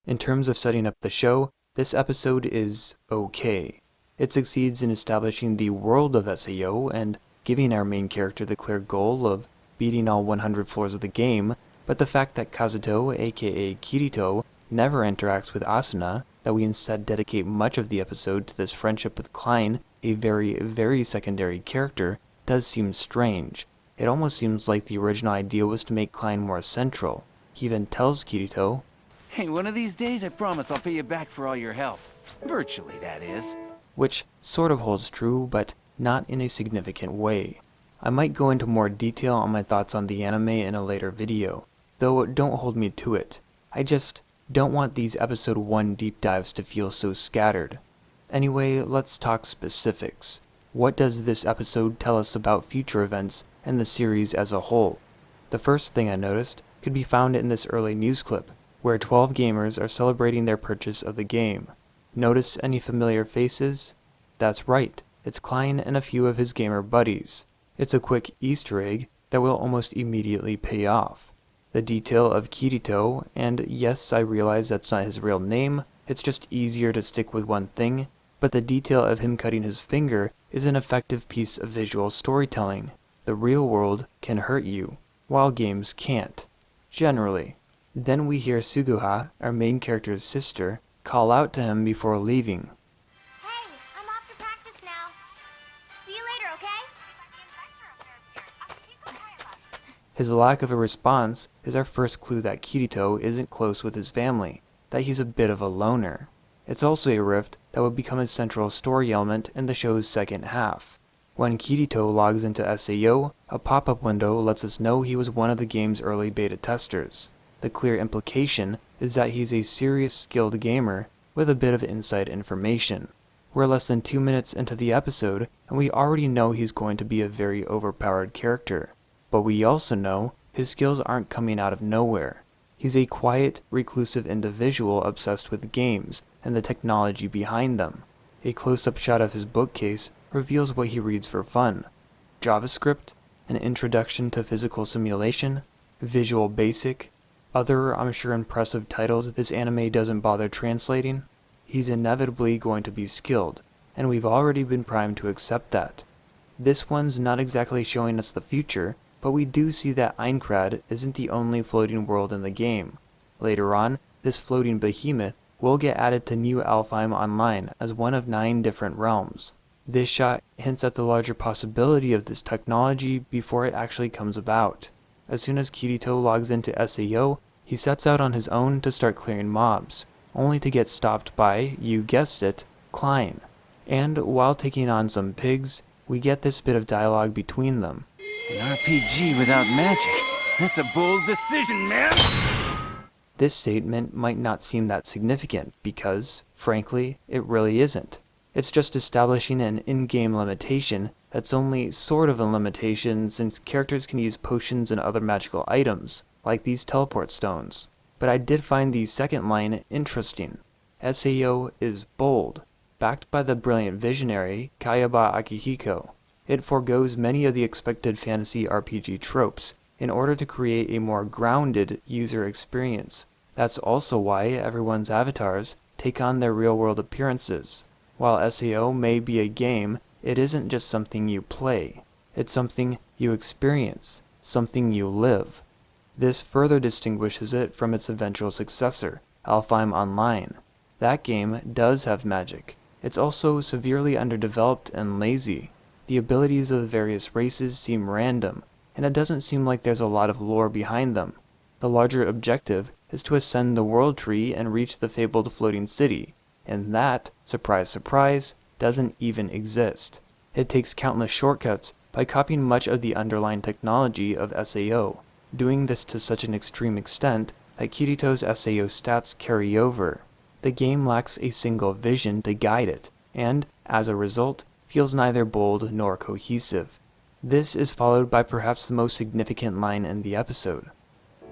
In terms of setting up the show, this episode is okay. It succeeds in establishing the world of SAO and giving our main character the clear goal of beating all 100 floors of the game, but the fact that Kazuto, aka Kirito, never interacts with Asana, that we instead dedicate much of the episode to this friendship with Klein, a very, very secondary character, does seem strange. It almost seems like the original idea was to make Klein more central. He even tells Kirito, "Hey, one of these days I promise I'll pay you back for all your help. Virtually, that is." which sort of holds true, but not in a significant way. I might go into more detail on my thoughts on the anime in a later video, though don't hold me to it. I just don't want these episode 1 deep dives to feel so scattered. Anyway, let's talk specifics. What does this episode tell us about future events and the series as a whole? The first thing I noticed could be found in this early news clip, where 12 gamers are celebrating their purchase of the game. Notice any familiar faces? That's right, it's Klein and a few of his gamer buddies. It's a quick Easter egg that will almost immediately pay off. The detail of Kirito, and yes, I realize that's not his real name, it's just easier to stick with one thing, but the detail of him cutting his finger is an effective piece of visual storytelling. The real world can hurt you, while games can't. Generally. Then we hear Suguha, our main character's sister, call out to him before leaving. Hey, I'm off to practice now. See you later, okay? His lack of a response is our first clue that Kirito isn't close with his family, that he's a bit of a loner. It's also a rift that would become a central story element in the show's second half. When Kirito logs into SAO, a pop-up window lets us know he was one of the game's early beta testers. The clear implication is that he's a serious skilled gamer with a bit of inside information. We're less than 2 minutes into the episode and we already know he's going to be a very overpowered character. But we also know his skills aren't coming out of nowhere. He's a quiet, reclusive individual obsessed with games and the technology behind them. A close-up shot of his bookcase reveals what he reads for fun. JavaScript, an introduction to physical simulation, Visual Basic, other, I'm sure, impressive titles this anime doesn't bother translating. He's inevitably going to be skilled, and we've already been primed to accept that. This one's not exactly showing us the future, but we do see that Aincrad isn't the only floating world in the game. Later on, this floating behemoth will get added to New Alfheim Online as one of 9 different realms. This shot hints at the larger possibility of this technology before it actually comes about. As soon as Kirito logs into SAO, he sets out on his own to start clearing mobs, only to get stopped by, you guessed it, Klein. And while taking on some pigs, we get this bit of dialogue between them. An RPG without magic? That's a bold decision, man! This statement might not seem that significant because, frankly, it really isn't. It's just establishing an in-game limitation that's only sort of a limitation since characters can use potions and other magical items, like these teleport stones. But I did find the second line interesting. SAO is bold, backed by the brilliant visionary Kayaba Akihiko. It forgoes many of the expected fantasy RPG tropes in order to create a more grounded user experience. That's also why everyone's avatars take on their real-world appearances. While SAO may be a game, it isn't just something you play. It's something you experience, something you live. This further distinguishes it from its eventual successor, Alfheim Online. That game does have magic. It's also severely underdeveloped and lazy. The abilities of the various races seem random, and it doesn't seem like there's a lot of lore behind them. The larger objective is to ascend the world tree and reach the fabled floating city, and that, surprise surprise, doesn't even exist. It takes countless shortcuts by copying much of the underlying technology of SAO, doing this to such an extreme extent that Kirito's SAO stats carry over. The game lacks a single vision to guide it, and, as a result, feels neither bold nor cohesive. This is followed by perhaps the most significant line in the episode.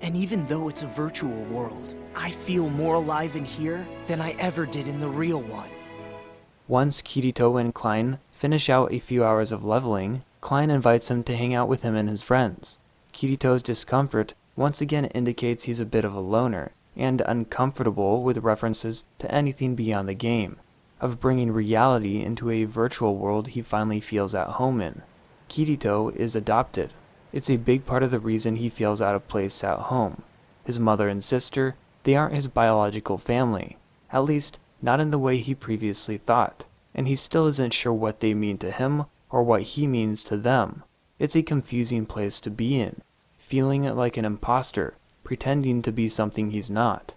And even though it's a virtual world, I feel more alive in here than I ever did in the real one. Once Kirito and Klein finish out a few hours of leveling, Klein invites him to hang out with him and his friends. Kirito's discomfort once again indicates he's a bit of a loner, and uncomfortable with references to anything beyond the game, of bringing reality into a virtual world he finally feels at home in. Kirito is adopted. It's a big part of the reason he feels out of place at home. His mother and sister, they aren't his biological family, at least not in the way he previously thought, and he still isn't sure what they mean to him or what he means to them. It's a confusing place to be in, feeling like an imposter, pretending to be something he's not.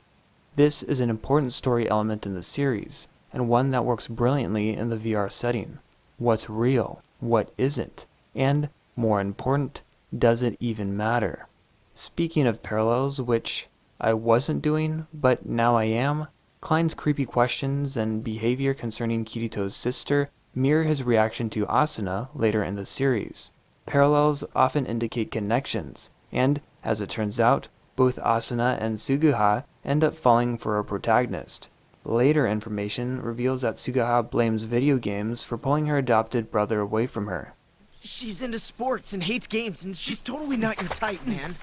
This is an important story element in the series, and one that works brilliantly in the VR setting. What's real? What isn't? And, more important, does it even matter? Speaking of parallels, which I wasn't doing, but now I am, Klein's creepy questions and behavior concerning Kirito's sister mirror his reaction to Asana later in the series. Parallels often indicate connections, and, as it turns out, both Asana and Suguha end up falling for a protagonist. Later information reveals that Suguha blames video games for pulling her adopted brother away from her. She's into sports and hates games, and she's totally not your type, man.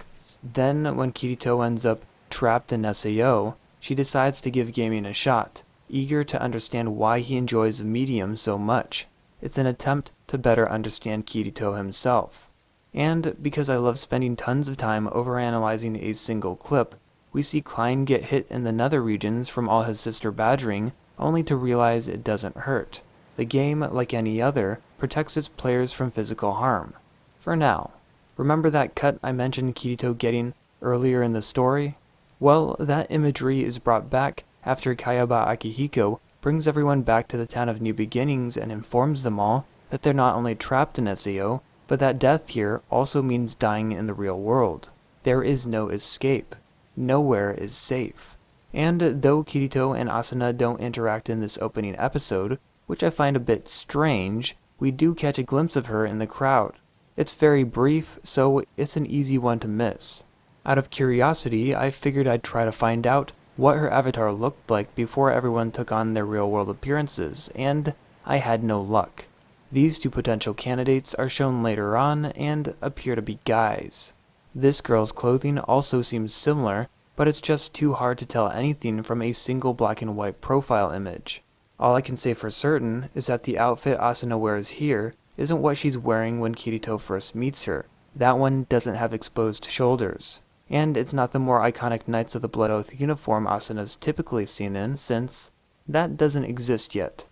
Then, when Kirito ends up trapped in SAO, she decides to give gaming a shot, eager to understand why he enjoys the medium so much. It's an attempt to better understand Kirito himself. And because I love spending tons of time overanalyzing a single clip, we see Klein get hit in the nether regions from all his sister badgering, only to realize it doesn't hurt. The game, like any other, protects its players from physical harm. For now. Remember that cut I mentioned Kirito getting earlier in the story? Well, that imagery is brought back after Kayaba Akihiko brings everyone back to the town of New Beginnings and informs them all that they're not only trapped in SAO, but that death here also means dying in the real world. There is no escape. Nowhere is safe. And though Kirito and Asuna don't interact in this opening episode, which I find a bit strange, we do catch a glimpse of her in the crowd. It's very brief, so it's an easy one to miss. Out of curiosity, I figured I'd try to find out what her avatar looked like before everyone took on their real-world appearances, and I had no luck. These two potential candidates are shown later on and appear to be guys. This girl's clothing also seems similar, but it's just too hard to tell anything from a single black and white profile image. All I can say for certain is that the outfit Asuna wears here isn't what she's wearing when Kirito first meets her. That one doesn't have exposed shoulders. And it's not the more iconic Knights of the Blood Oath uniform Asuna's typically seen in, since that doesn't exist yet.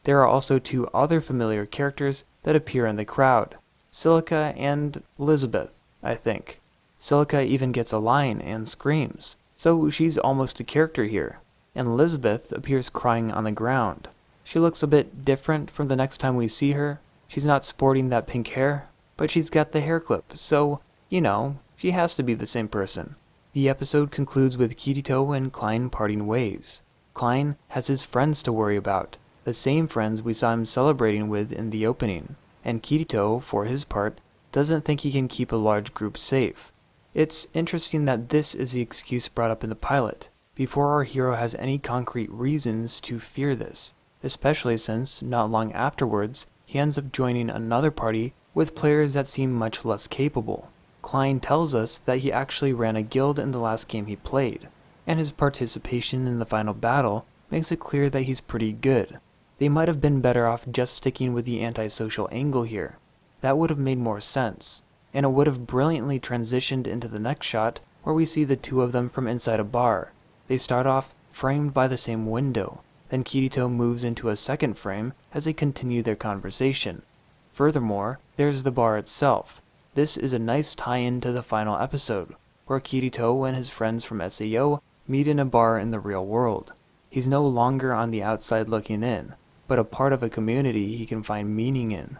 There are also two other familiar characters that appear in the crowd, Silica and Elizabeth, I think. Silica even gets a line and screams, so she's almost a character here. And Elizabeth appears crying on the ground. She looks a bit different from the next time we see her. She's not sporting that pink hair, but she's got the hair clip, so, she has to be the same person. The episode concludes with Kirito and Klein parting ways. Klein has his friends to worry about, the same friends we saw him celebrating with in the opening, and Kirito, for his part, doesn't think he can keep a large group safe. It's interesting that this is the excuse brought up in the pilot, before our hero has any concrete reasons to fear this, especially since, not long afterwards, he ends up joining another party with players that seem much less capable. Klein tells us that he actually ran a guild in the last game he played, and his participation in the final battle makes it clear that he's pretty good. They might have been better off just sticking with the antisocial angle here. That would have made more sense, and it would have brilliantly transitioned into the next shot where we see the two of them from inside a bar. They start off framed by the same window, then Kirito moves into a second frame as they continue their conversation. Furthermore, there's the bar itself. This is a nice tie-in to the final episode, where Kirito and his friends from SAO meet in a bar in the real world. He's no longer on the outside looking in, but a part of a community he can find meaning in.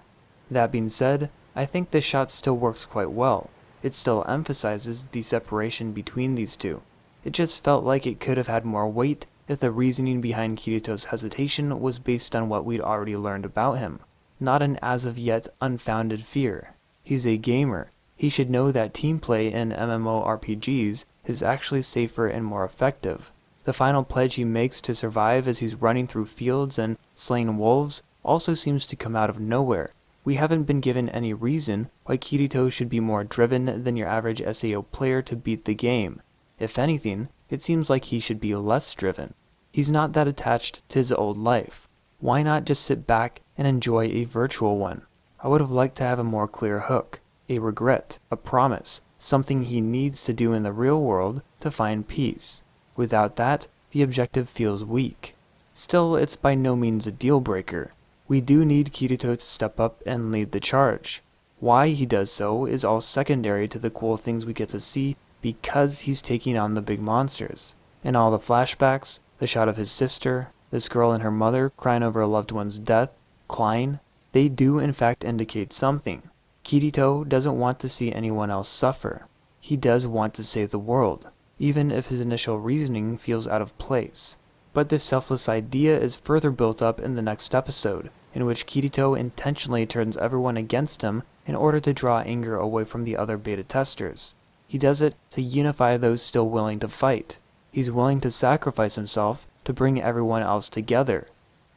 That being said, I think this shot still works quite well. It still emphasizes the separation between these two. It just felt like it could have had more weight if the reasoning behind Kirito's hesitation was based on what we'd already learned about him, not an as-of-yet unfounded fear. He's a gamer. He should know that team play in MMORPGs is actually safer and more effective. The final pledge he makes to survive as he's running through fields and slaying wolves also seems to come out of nowhere. We haven't been given any reason why Kirito should be more driven than your average SAO player to beat the game. If anything, It seems like he should be less driven. He's not that attached to his old life. Why not just sit back and enjoy a virtual one? I would have liked to have a more clear hook, a regret, a promise, something he needs to do in the real world to find peace. Without that, the objective feels weak. Still, it's by no means a deal breaker. We do need Kirito to step up and lead the charge. Why he does so is all secondary to the cool things we get to see because he's taking on the big monsters. And all the flashbacks, the shot of his sister, this girl and her mother crying over a loved one's death, Klein, they do in fact indicate something. Kirito doesn't want to see anyone else suffer. He does want to save the world, even if his initial reasoning feels out of place. But this selfless idea is further built up in the next episode, in which Kirito intentionally turns everyone against him in order to draw anger away from the other beta testers. He does it to unify those still willing to fight. He's willing to sacrifice himself to bring everyone else together.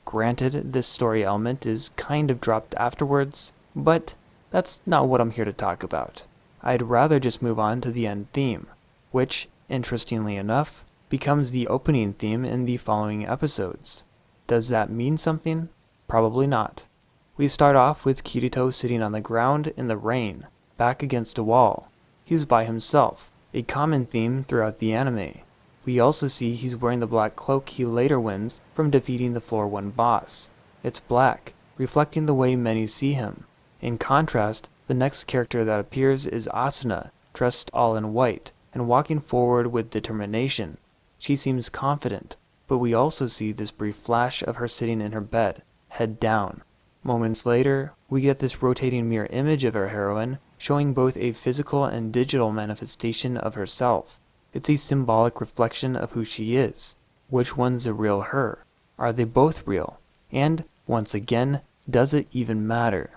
Granted, this story element is kind of dropped afterwards, but that's not what I'm here to talk about. I'd rather just move on to the end theme, which, interestingly enough, becomes the opening theme in the following episodes. Does that mean something? Probably not. We start off with Kirito sitting on the ground in the rain, back against a wall. He's by himself, a common theme throughout the anime. We also see he's wearing the black cloak he later wins from defeating the Floor 1 boss. It's black, reflecting the way many see him. In contrast, the next character that appears is Asana, dressed all in white, and walking forward with determination. She seems confident, but we also see this brief flash of her sitting in her bed, head down. Moments later, we get this rotating mirror image of our heroine, showing both a physical and digital manifestation of herself. It's a symbolic reflection of who she is. Which one's the real her? Are they both real? And, once again, does it even matter?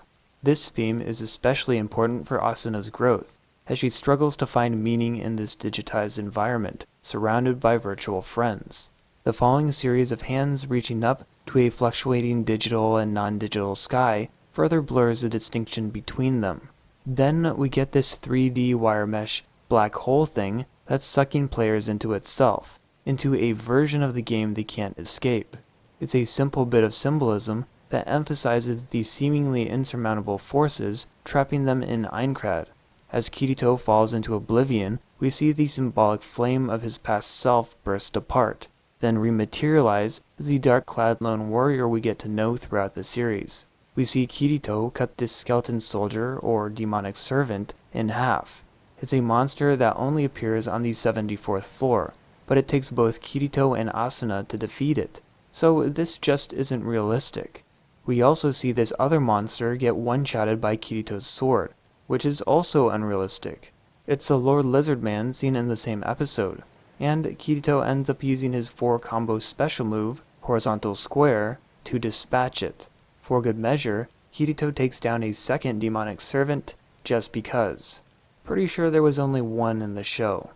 This theme is especially important for Asana's growth, as she struggles to find meaning in this digitized environment, surrounded by virtual friends. The following series of hands reaching up to a fluctuating digital and non-digital sky further blurs the distinction between them. Then we get this 3D wire mesh black hole thing that's sucking players into itself, into a version of the game they can't escape. It's a simple bit of symbolism that emphasizes the seemingly insurmountable forces trapping them in Aincrad. As Kirito falls into oblivion, we see the symbolic flame of his past self burst apart, then rematerialize as the dark-clad lone warrior we get to know throughout the series. We see Kirito cut this skeleton soldier, or demonic servant, in half. It's a monster that only appears on the 74th floor, but it takes both Kirito and Asana to defeat it, so this just isn't realistic. We also see this other monster get one-shotted by Kirito's sword, which is also unrealistic. It's the Lord Lizardman seen in the same episode, and Kirito ends up using his 4-combo special move, Horizontal Square, to dispatch it. For good measure, Kirito takes down a second demonic servant just because. Pretty sure there was only one in the show.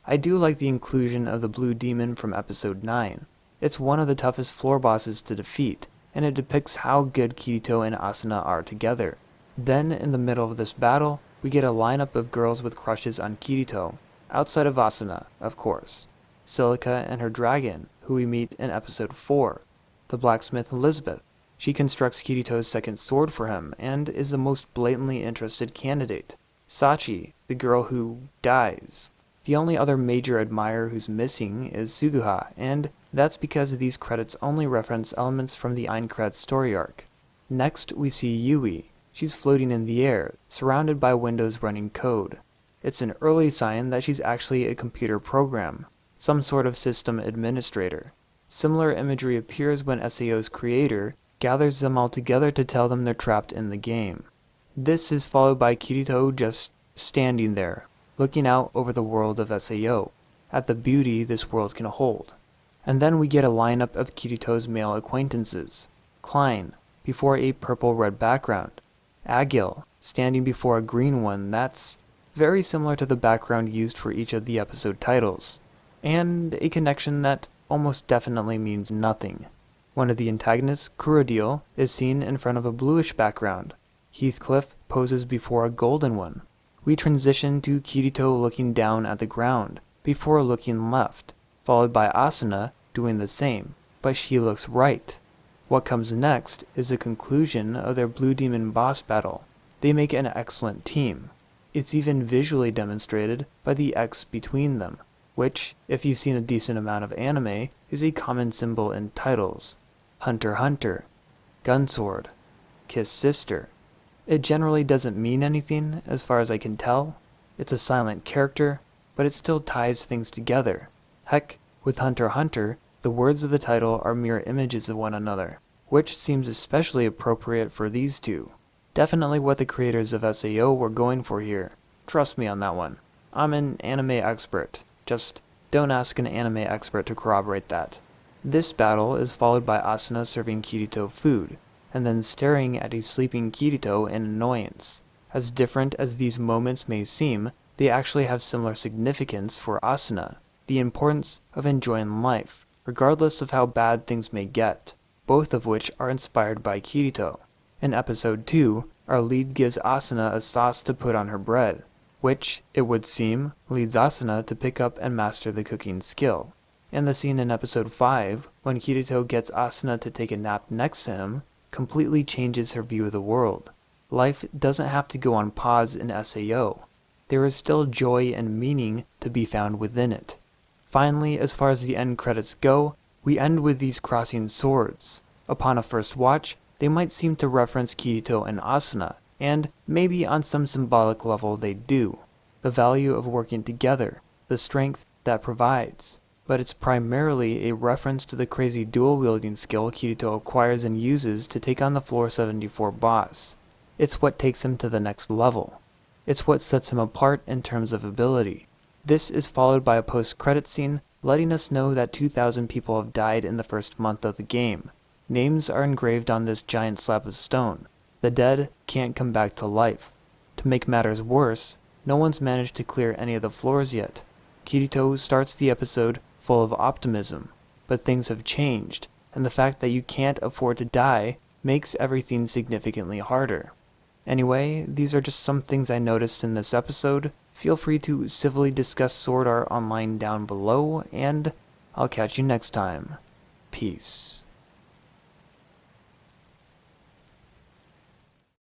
I do like the inclusion of the blue demon from episode 9. It's one of the toughest floor bosses to defeat, and it depicts how good Kirito and Asana are together. Then, in the middle of this battle, we get a lineup of girls with crushes on Kirito, outside of Asana, of course. Silica and her dragon, who we meet in episode 4. The blacksmith Elizabeth. She constructs Kirito's second sword for him, and is the most blatantly interested candidate. Sachi, the girl who dies. The only other major admirer who's missing is Suguha, and that's because these credits only reference elements from the Aincrad story arc. Next, we see Yui. She's floating in the air, surrounded by windows running code. It's an early sign that she's actually a computer program, some sort of system administrator. Similar imagery appears when SAO's creator gathers them all together to tell them they're trapped in the game. This is followed by Kirito just standing there, looking out over the world of SAO, at the beauty this world can hold. And then we get a lineup of Kirito's male acquaintances. Klein, before a purple-red background. Agil, standing before a green one that's very similar to the background used for each of the episode titles. And a connection that almost definitely means nothing. One of the antagonists, Kurodil, is seen in front of a bluish background. Heathcliff poses before a golden one. We transition to Kirito looking down at the ground, before looking left. followed by Asana doing the same, but she looks right. What comes next is the conclusion of their Blue Demon boss battle. They make an excellent team. It's even visually demonstrated by the X between them, which, if you've seen a decent amount of anime, is a common symbol in titles. Hunter x Hunter, Gunsword, Kiss Sister. It generally doesn't mean anything as far as I can tell. It's a silent character, but it still ties things together. Heck, with Hunter x Hunter, the words of the title are mirror images of one another, which seems especially appropriate for these two. Definitely what the creators of SAO were going for here. Trust me on that one. I'm an anime expert. Just don't ask an anime expert to corroborate that. This battle is followed by Asuna serving Kirito food, and then staring at a sleeping Kirito in annoyance. As different as these moments may seem, they actually have similar significance for Asuna, the importance of enjoying life, regardless of how bad things may get, both of which are inspired by Kirito. In episode 2, our lead gives Asuna a sauce to put on her bread, which, it would seem, leads Asuna to pick up and master the cooking skill. And the scene in episode 5, when Kirito gets Asuna to take a nap next to him, completely changes her view of the world. Life doesn't have to go on pause in SAO. There is still joy and meaning to be found within it. Finally, as far as the end credits go, we end with these crossing swords. Upon a first watch, they might seem to reference Kirito and Asuna, and maybe on some symbolic level they do. The value of working together, the strength that provides. But it's primarily a reference to the crazy dual-wielding skill Kirito acquires and uses to take on the Floor 74 boss. It's what takes him to the next level. It's what sets him apart in terms of ability. This is followed by a post-credit scene letting us know that 2,000 people have died in the first month of the game. Names are engraved on this giant slab of stone. The dead can't come back to life. To make matters worse, no one's managed to clear any of the floors yet. Kirito starts the episode full of optimism, but things have changed, and the fact that you can't afford to die makes everything significantly harder. Anyway, these are just some things I noticed in this episode. Feel free to civilly discuss Sword Art online down below, and I'll catch you next time. Peace.